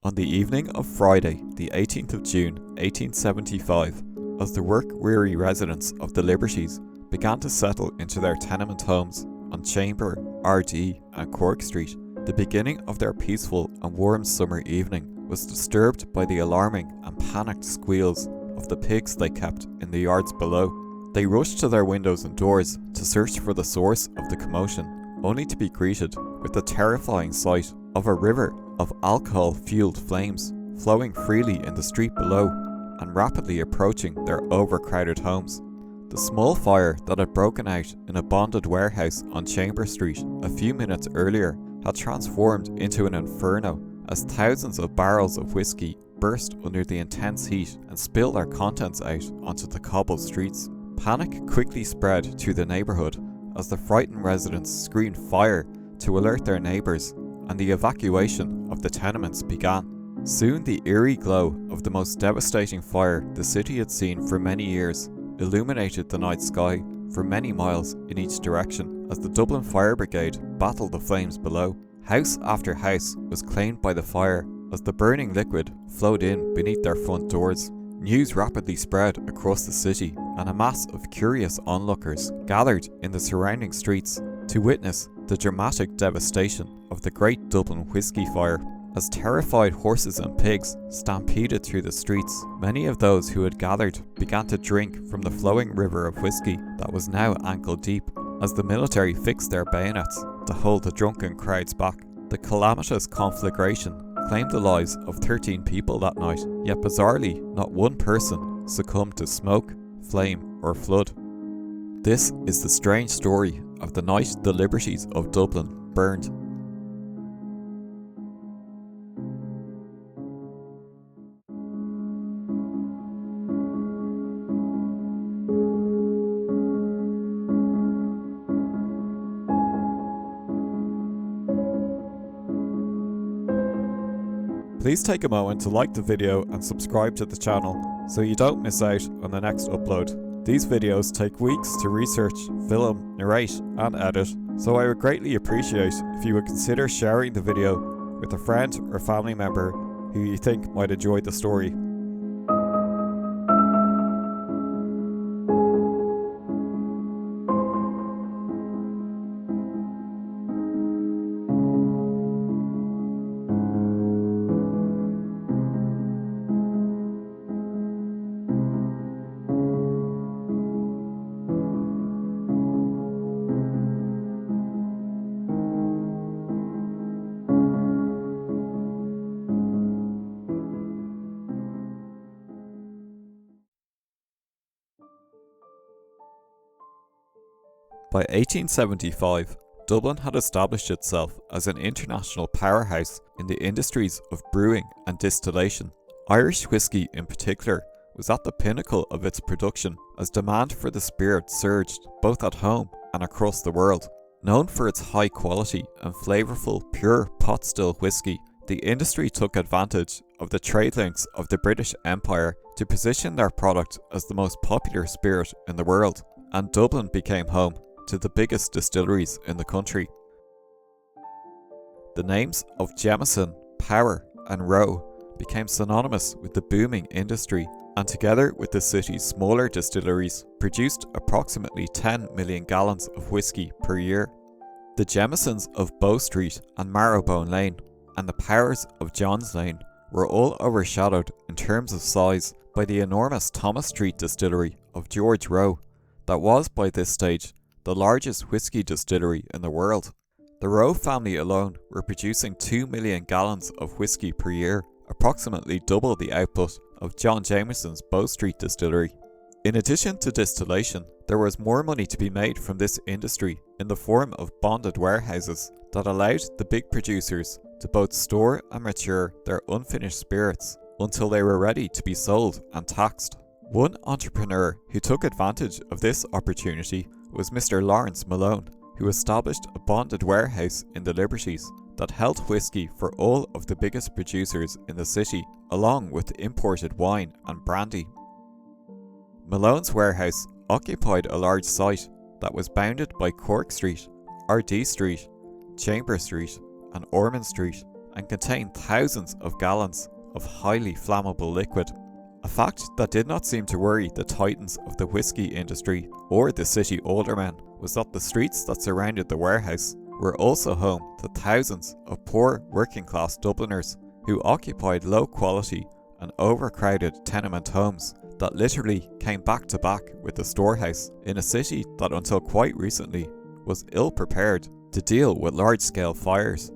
On the evening of Friday, the 18th of June 1875, as the work-weary residents of the Liberties began to settle into their tenement homes on Chamber, Ardee and Cork Street, the beginning of their peaceful and warm summer evening was disturbed by the alarming and panicked squeals of the pigs they kept in the yards below. They rushed to their windows and doors to search for the source of the commotion, only to be greeted with the terrifying sight of a river of alcohol-fueled flames flowing freely in the street below and rapidly approaching their overcrowded homes. The small fire that had broken out in a bonded warehouse on Chamber Street a few minutes earlier had transformed into an inferno as thousands of barrels of whiskey burst under the intense heat and spilled their contents out onto the cobbled streets. Panic quickly spread through the neighbourhood as the frightened residents screamed fire to alert their neighbours, and the evacuation of the tenements began. Soon the eerie glow of the most devastating fire the city had seen for many years illuminated the night sky for many miles in each direction as the Dublin Fire Brigade battled the flames below. House after house was claimed by the fire as the burning liquid flowed in beneath their front doors. News rapidly spread across the city, and a mass of curious onlookers gathered in the surrounding streets to witness the dramatic devastation of the Great Dublin Whisky Fire. As terrified horses and pigs stampeded through the streets, many of those who had gathered began to drink from the flowing river of whiskey that was now ankle deep, as the military fixed their bayonets to hold the drunken crowds back. The calamitous conflagration claimed the lives of 13 people that night, yet bizarrely not one person succumbed to smoke, flame or flood. This is the strange story of the night the Liberties of Dublin burned. Please take a moment to like the video and subscribe to the channel so you don't miss out on the next upload. These videos take weeks to research, film, narrate and edit, so I would greatly appreciate if you would consider sharing the video with a friend or family member who you think might enjoy the story. By 1875, Dublin had established itself as an international powerhouse in the industries of brewing and distillation. Irish whiskey in particular was at the pinnacle of its production as demand for the spirit surged both at home and across the world. Known for its high quality and flavourful pure pot still whiskey, the industry took advantage of the trade links of the British Empire to position their product as the most popular spirit in the world, and Dublin became home to the biggest distilleries in the country. The names of Jameson, Power and Rowe became synonymous with the booming industry, and together with the city's smaller distilleries produced approximately 10 million gallons of whiskey per year. The Jamesons of Bow Street and Marrowbone Lane and the Powers of Johns Lane were all overshadowed in terms of size by the enormous Thomas Street distillery of George Rowe that was by this stage the largest whiskey distillery in the world. The Rowe family alone were producing 2 million gallons of whiskey per year, approximately double the output of John Jameson's Bow Street distillery. In addition to distillation, there was more money to be made from this industry in the form of bonded warehouses that allowed the big producers to both store and mature their unfinished spirits until they were ready to be sold and taxed. One entrepreneur who took advantage of this opportunity was Mr. Lawrence Malone, who established a bonded warehouse in the Liberties that held whiskey for all of the biggest producers in the city, along with imported wine and brandy. Malone's warehouse occupied a large site that was bounded by Cork Street, Ardee Street, Chamber Street and Ormond Street, and contained thousands of gallons of highly flammable liquid. A fact that did not seem to worry the titans of the whisky industry or the city aldermen was that the streets that surrounded the warehouse were also home to thousands of poor working class Dubliners who occupied low quality and overcrowded tenement homes that literally came back to back with the storehouse in a city that until quite recently was ill prepared to deal with large scale fires.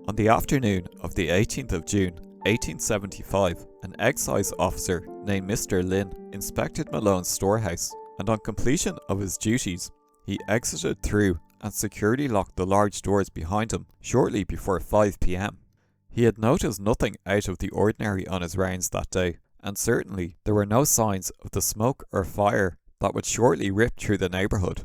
On the afternoon of the 18th of June 1875, an excise officer named Mr. Lynn inspected Malone's storehouse, and on completion of his duties, he exited through and securely locked the large doors behind him shortly before 5 p.m. He had noticed nothing out of the ordinary on his rounds that day, and certainly there were no signs of the smoke or fire that would shortly rip through the neighbourhood.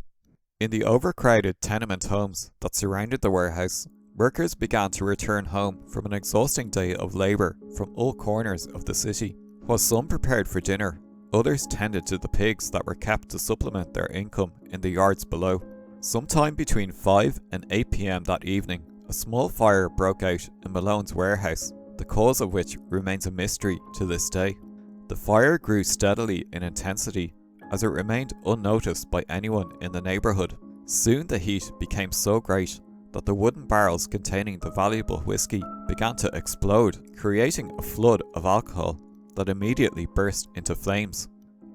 In the overcrowded tenement homes that surrounded the warehouse, workers began to return home from an exhausting day of labour from all corners of the city. While some prepared for dinner, others tended to the pigs that were kept to supplement their income in the yards below. Sometime between 5 and 8 p.m. that evening, a small fire broke out in Malone's warehouse, the cause of which remains a mystery to this day. The fire grew steadily in intensity as it remained unnoticed by anyone in the neighbourhood. Soon the heat became so great that the wooden barrels containing the valuable whiskey began to explode, creating a flood of alcohol that immediately burst into flames.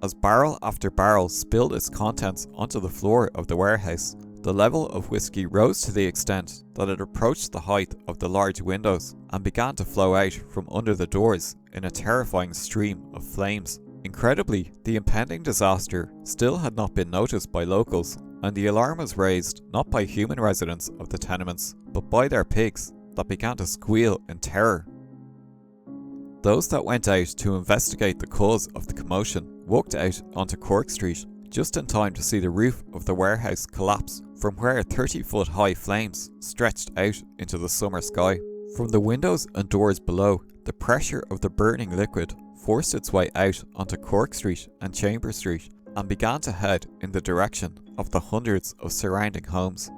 As barrel after barrel spilled its contents onto the floor of the warehouse, the level of whiskey rose to the extent that it approached the height of the large windows and began to flow out from under the doors in a terrifying stream of flames. Incredibly, the impending disaster still had not been noticed by locals, and the alarm was raised not by human residents of the tenements, but by their pigs that began to squeal in terror. Those that went out to investigate the cause of the commotion walked out onto Cork Street just in time to see the roof of the warehouse collapse from where 30-foot high flames stretched out into the summer sky. From the windows and doors below, the pressure of the burning liquid forced its way out onto Cork Street and Chamber Street and began to head in the direction of the hundreds of surrounding homes.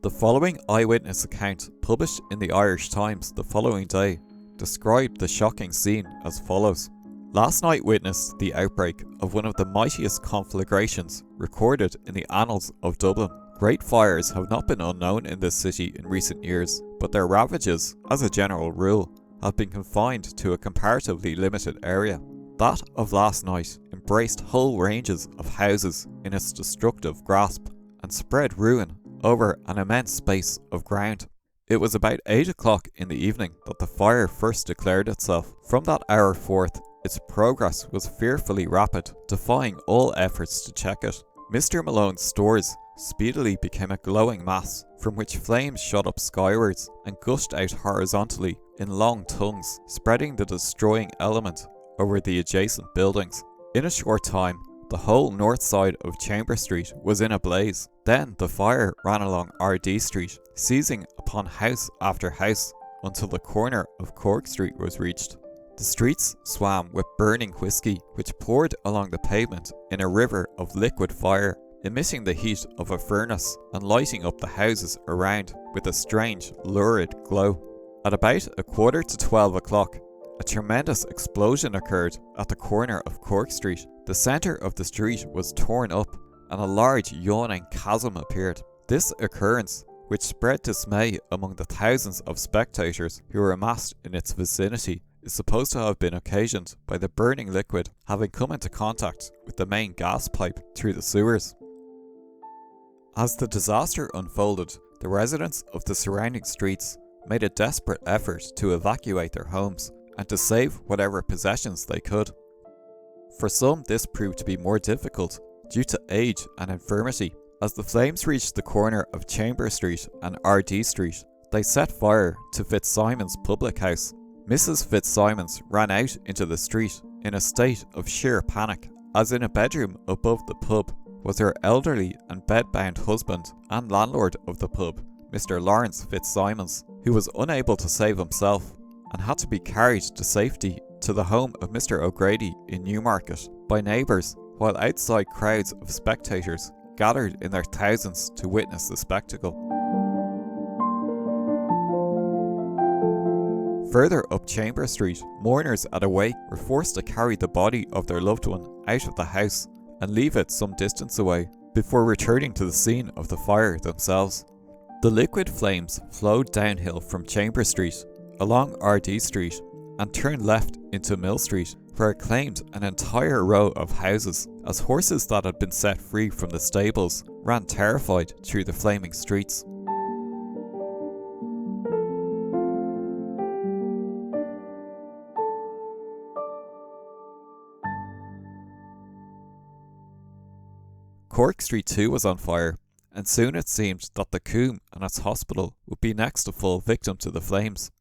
The following eyewitness account, published in the Irish Times the following day, described the shocking scene as follows. Last night witnessed the outbreak of one of the mightiest conflagrations recorded in the annals of Dublin. Great fires have not been unknown in this city in recent years, but their ravages, as a general rule, have been confined to a comparatively limited area. That of last night embraced whole ranges of houses in its destructive grasp and spread ruin over an immense space of ground. It was about 8 o'clock in the evening that the fire first declared itself. From that hour forth, its progress was fearfully rapid, defying all efforts to check it. Mr. Malone's stores speedily became a glowing mass from which flames shot up skywards and gushed out horizontally in long tongues, spreading the destroying element over the adjacent buildings. In a short time, the whole north side of Chamber Street was in a blaze. Then the fire ran along Ardee Street, seizing upon house after house until the corner of Cork Street was reached. The streets swam with burning whiskey, which poured along the pavement in a river of liquid fire, emitting the heat of a furnace and lighting up the houses around with a strange, lurid glow. At about 11:45 o'clock, a tremendous explosion occurred at the corner of Cork Street. The centre of the street was torn up and a large yawning chasm appeared. This occurrence, which spread dismay among the thousands of spectators who were amassed in its vicinity, is supposed to have been occasioned by the burning liquid having come into contact with the main gas pipe through the sewers. As the disaster unfolded, the residents of the surrounding streets made a desperate effort to evacuate their homes and to save whatever possessions they could. For some, this proved to be more difficult due to age and infirmity. As the flames reached the corner of Chamber Street and Ardee Street, they set fire to Fitzsimon's public house. Mrs. Fitzsimons ran out into the street in a state of sheer panic, as in a bedroom above the pub was her elderly and bedbound husband and landlord of the pub, Mr. Lawrence Fitzsimons, who was unable to save himself and had to be carried to safety to the home of Mr. O'Grady in Newmarket by neighbours, while outside crowds of spectators gathered in their thousands to witness the spectacle. Further up Chamber Street, mourners at a wake were forced to carry the body of their loved one out of the house and leave it some distance away before returning to the scene of the fire themselves. The liquid flames flowed downhill from Chamber Street, along Ardee Street, and turned left into Mill Street, where it claimed an entire row of houses, as horses that had been set free from the stables ran terrified through the flaming streets. Cork Street too was on fire, and soon it seemed that the Coombe and its hospital would be next to fall victim to the flames.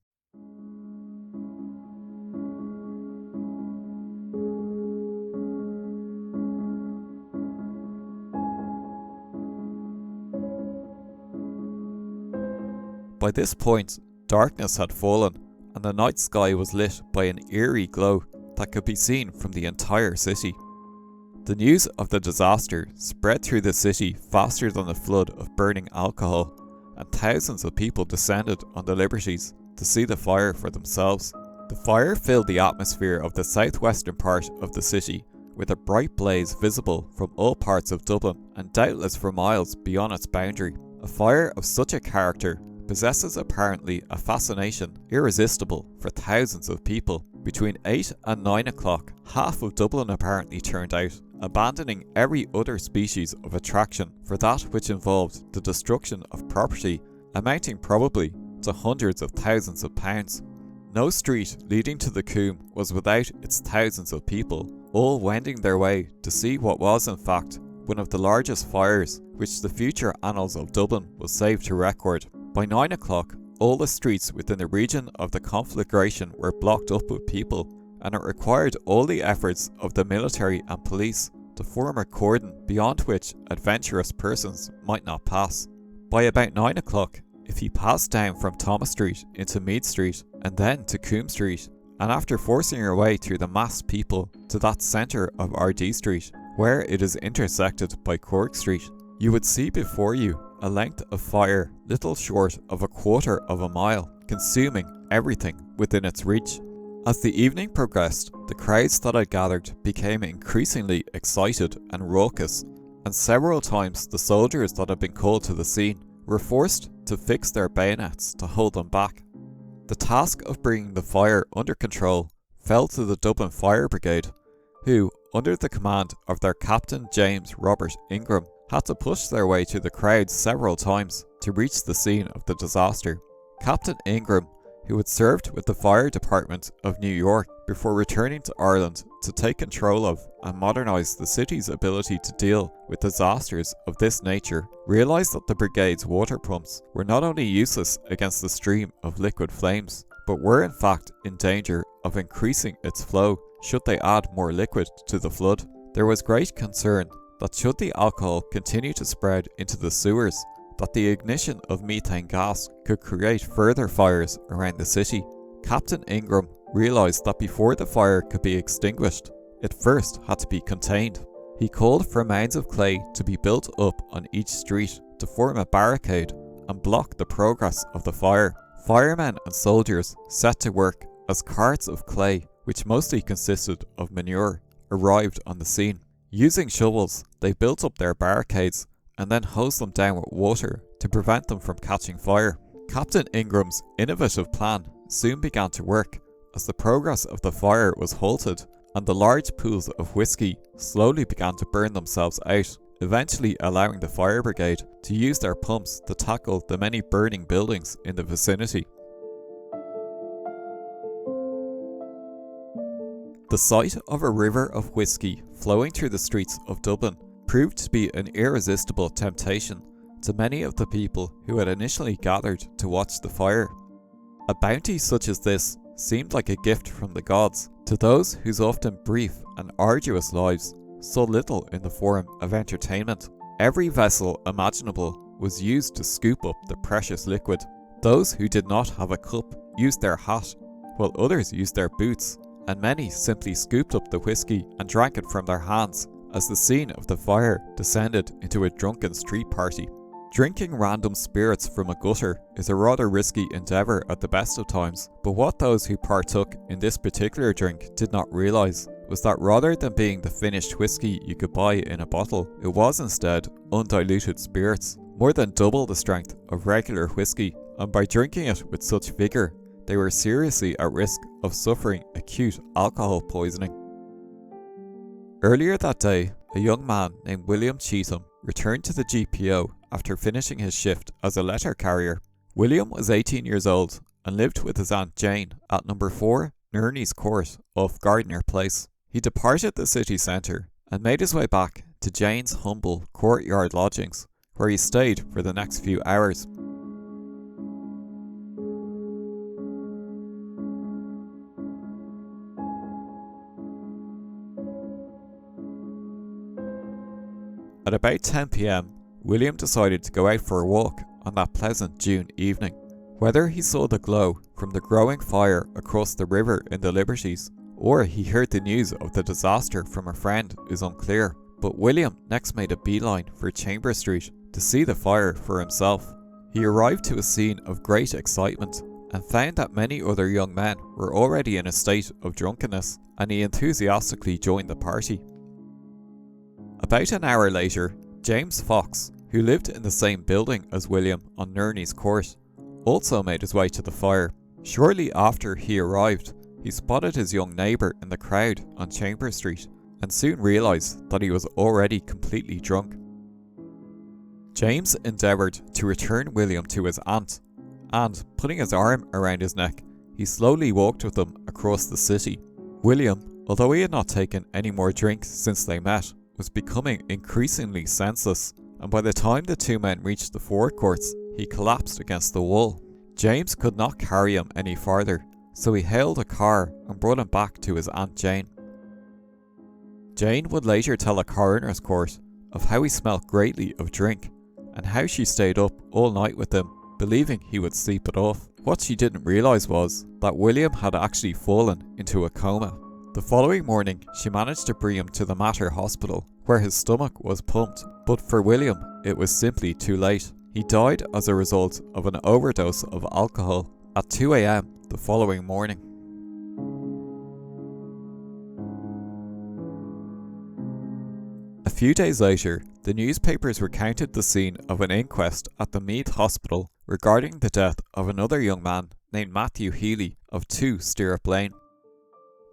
By this point, darkness had fallen, and the night sky was lit by an eerie glow that could be seen from the entire city. The news of the disaster spread through the city faster than a flood of burning alcohol, and thousands of people descended on the Liberties to see the fire for themselves. The fire filled the atmosphere of the southwestern part of the city, with a bright blaze visible from all parts of Dublin and doubtless for miles beyond its boundary. A fire of such a character possesses apparently a fascination irresistible for thousands of people. Between 8 and 9 o'clock, half of Dublin apparently turned out, abandoning every other species of attraction for that which involved the destruction of property amounting probably to hundreds of thousands of pounds. No street leading to the Coombe was without its thousands of people, all wending their way to see what was in fact one of the largest fires which the future annals of Dublin will save to record. By 9 o'clock, all the streets within the region of the conflagration were blocked up with people, and it required all the efforts of the military and police to form a cordon beyond which adventurous persons might not pass. By about 9 o'clock, if you passed down from Thomas Street into Mead Street and then to Coombe Street, and after forcing your way through the massed people to that centre of Ardee Street, where it is intersected by Cork Street, you would see before you a length of fire little short of a quarter of a mile, consuming everything within its reach. As the evening progressed, the crowds that had gathered became increasingly excited and raucous, and several times the soldiers that had been called to the scene were forced to fix their bayonets to hold them back. The task of bringing the fire under control fell to the Dublin Fire Brigade, who, under the command of their captain James Robert Ingram, had to push their way through the crowd several times to reach the scene of the disaster. Captain Ingram, who had served with the fire department of New York before returning to Ireland to take control of and modernise the city's ability to deal with disasters of this nature, realised that the brigade's water pumps were not only useless against the stream of liquid flames, but were in fact in danger of increasing its flow should they add more liquid to the flood. There was great concern that should the alcohol continue to spread into the sewers, that the ignition of methane gas could create further fires around the city. Captain Ingram realised that before the fire could be extinguished, it first had to be contained. He called for mounds of clay to be built up on each street to form a barricade and block the progress of the fire. Firemen and soldiers set to work as carts of clay, which mostly consisted of manure, arrived on the scene. Using shovels, they built up their barricades and then hosed them down with water to prevent them from catching fire. Captain Ingram's innovative plan soon began to work, as the progress of the fire was halted and the large pools of whiskey slowly began to burn themselves out, eventually allowing the fire brigade to use their pumps to tackle the many burning buildings in the vicinity. The sight of a river of whiskey flowing through the streets of Dublin proved to be an irresistible temptation to many of the people who had initially gathered to watch the fire. A bounty such as this seemed like a gift from the gods to those whose often brief and arduous lives saw little in the form of entertainment. Every vessel imaginable was used to scoop up the precious liquid. Those who did not have a cup used their hat, while others used their boots, and many simply scooped up the whiskey and drank it from their hands as the scene of the fire descended into a drunken street party. Drinking random spirits from a gutter is a rather risky endeavour at the best of times, but what those who partook in this particular drink did not realise was that rather than being the finished whiskey you could buy in a bottle, it was instead undiluted spirits, more than double the strength of regular whiskey, and by drinking it with such vigour, they were seriously at risk of suffering acute alcohol poisoning. Earlier that day, a young man named William Cheetham returned to the GPO after finishing his shift as a letter carrier. William was 18 years old and lived with his Aunt Jane at number 4 Nerney's Court off Gardiner Place. He departed the city centre and made his way back to Jane's humble courtyard lodgings, where he stayed for the next few hours. At about 10 PM, William decided to go out for a walk on that pleasant June evening. Whether he saw the glow from the growing fire across the river in the Liberties, or he heard the news of the disaster from a friend is unclear, but William next made a beeline for Chambers Street to see the fire for himself. He arrived to a scene of great excitement and found that many other young men were already in a state of drunkenness, and he enthusiastically joined the party. About an hour later, James Fox, who lived in the same building as William on Nerney's Court, also made his way to the fire. Shortly after he arrived, he spotted his young neighbour in the crowd on Chambers Street and soon realised that he was already completely drunk. James endeavoured to return William to his aunt, and, putting his arm around his neck, he slowly walked with them across the city. William, although he had not taken any more drinks since they met, was becoming increasingly senseless, and by the time the two men reached the forecourts, he collapsed against the wall. James could not carry him any farther, so he hailed a car and brought him back to his Aunt Jane. Jane would later tell a coroner's court of how he smelt greatly of drink, and how she stayed up all night with him, believing he would sleep it off. What she didn't realise was that William had actually fallen into a coma. The following morning, she managed to bring him to the Mater Hospital, where his stomach was pumped, but for William, it was simply too late. He died as a result of an overdose of alcohol at 2 AM the following morning. A few days later, the newspapers recounted the scene of an inquest at the Meath Hospital regarding the death of another young man named Matthew Healy of 2 Stirrup Lane.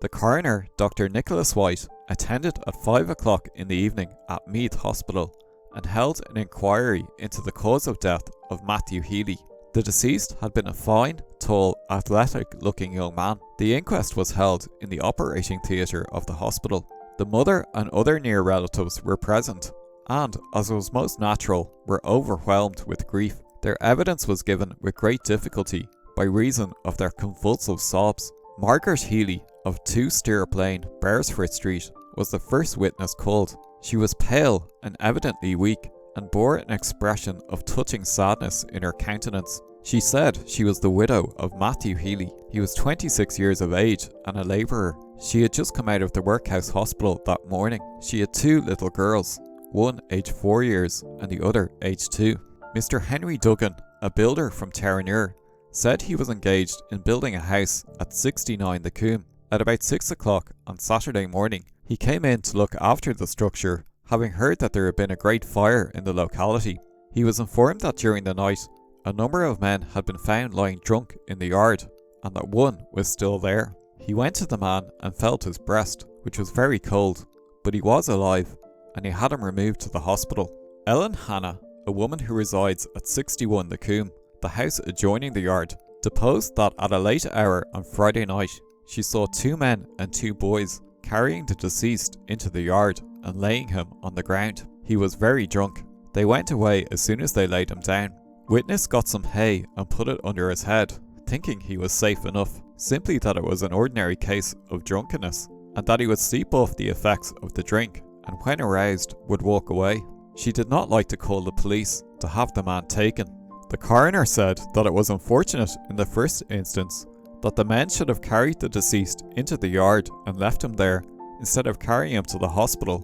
The coroner, Dr. Nicholas White, attended at 5 o'clock in the evening at Meath Hospital and held an inquiry into the cause of death of Matthew Healy. The deceased had been a fine, tall, athletic-looking young man. The inquest was held in the operating theatre of the hospital. The mother and other near relatives were present and, as was most natural, were overwhelmed with grief. Their evidence was given with great difficulty by reason of their convulsive sobs. Margaret Healy of 2 Stirrup Lane, Beresford Street, was the first witness called. She was pale and evidently weak, and bore an expression of touching sadness in her countenance. She said she was the widow of Matthew Healy. He was 26 years of age and a labourer. She had just come out of the workhouse hospital that morning. She had 2 little girls, one aged 4 years and the other aged 2. Mr. Henry Duggan, a builder from Terenure, said he was engaged in building a house at 69 the Coombe. At about 6 o'clock on Saturday morning, he came in to look after the structure, having heard that there had been a great fire in the locality. He was informed that during the night, a number of men had been found lying drunk in the yard, and that one was still there. He went to the man and felt his breast, which was very cold, but he was alive, and he had him removed to the hospital. Ellen Hannah, a woman who resides at 61 the Coombe, the house adjoining the yard, deposed that at a late hour on Friday night, she saw 2 men and 2 boys carrying the deceased into the yard and laying him on the ground. He was very drunk. They went away as soon as they laid him down. Witness got some hay and put it under his head, thinking he was safe enough, simply that it was an ordinary case of drunkenness, and that he would sleep off the effects of the drink, and when aroused would walk away. She did not like to call the police to have the man taken. The coroner said that it was unfortunate in the first instance that the men should have carried the deceased into the yard and left him there, instead of carrying him to the hospital,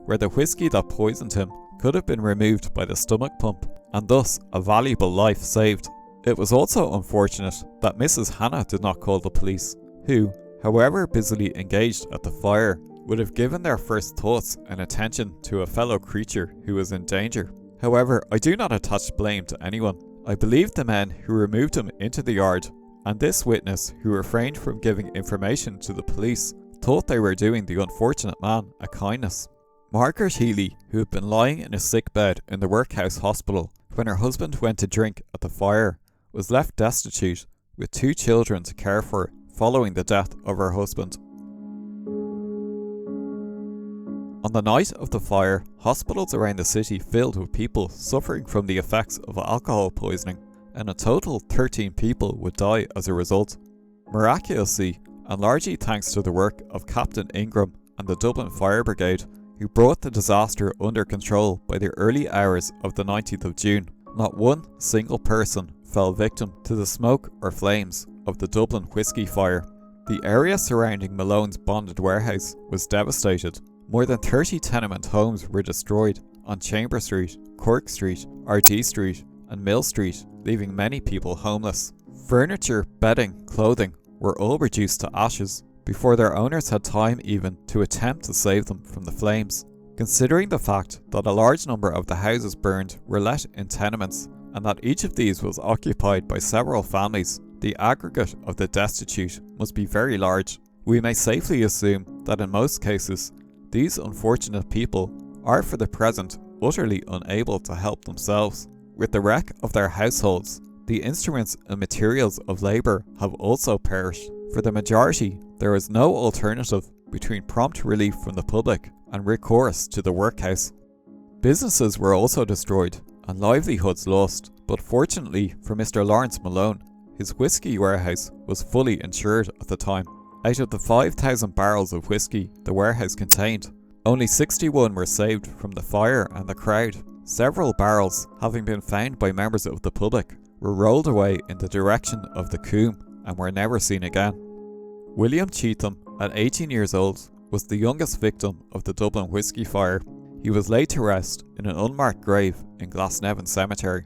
where the whiskey that poisoned him could have been removed by the stomach pump and thus a valuable life saved. It was also unfortunate that Mrs. Hannah did not call the police, who, however busily engaged at the fire, would have given their first thoughts and attention to a fellow creature who was in danger. However, I do not attach blame to anyone. I believe the men who removed him into the yard, and this witness who refrained from giving information to the police, thought they were doing the unfortunate man a kindness. Margaret Healy, who had been lying in a sick bed in the workhouse hospital when her husband went to drink at the fire, was left destitute with 2 children to care for following the death of her husband. On the night of the fire, hospitals around the city filled with people suffering from the effects of alcohol poisoning, and a total 13 people would die as a result. Miraculously, and largely thanks to the work of Captain Ingram and the Dublin Fire Brigade, who brought the disaster under control by the early hours of the 19th of June, not one single person fell victim to the smoke or flames of the Dublin whisky fire. The area surrounding Malone's bonded warehouse was devastated. More than 30 tenement homes were destroyed on Chamber Street, Cork Street, Ardee Street and Mill Street, leaving many people homeless. Furniture, bedding, clothing were all reduced to ashes before their owners had time even to attempt to save them from the flames. Considering the fact that a large number of the houses burned were let in tenements, and that each of these was occupied by several families, the aggregate of the destitute must be very large. We may safely assume that in most cases, these unfortunate people are for the present utterly unable to help themselves. With the wreck of their households, the instruments and materials of labour have also perished. For the majority, there is no alternative between prompt relief from the public and recourse to the workhouse. Businesses were also destroyed and livelihoods lost, but fortunately for Mr. Lawrence Malone, his whisky warehouse was fully insured at the time. Out of the 5,000 barrels of whisky the warehouse contained, only 61 were saved from the fire and the crowd. Several barrels, having been found by members of the public, were rolled away in the direction of the Coombe and were never seen again. William Cheetham, at 18 years old, was the youngest victim of the Dublin whisky fire. He was laid to rest in an unmarked grave in Glasnevin Cemetery.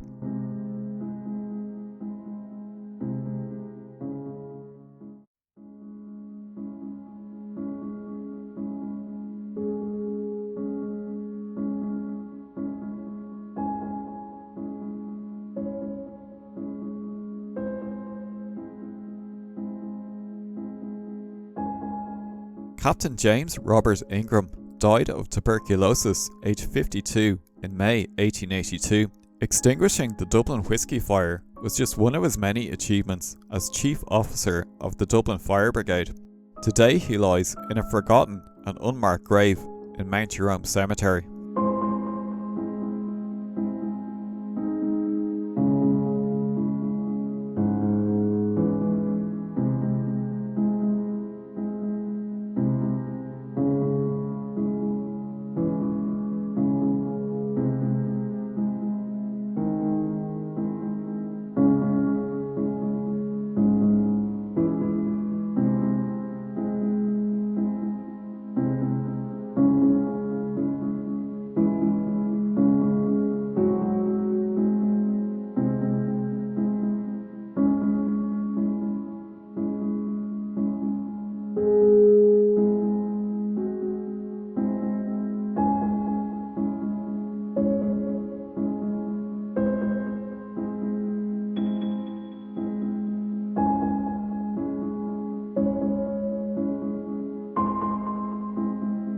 Captain James Robert Ingram died of tuberculosis aged 52 in May 1882. Extinguishing the Dublin whisky fire was just one of his many achievements as Chief Officer of the Dublin Fire Brigade. Today he lies in a forgotten and unmarked grave in Mount Jerome Cemetery.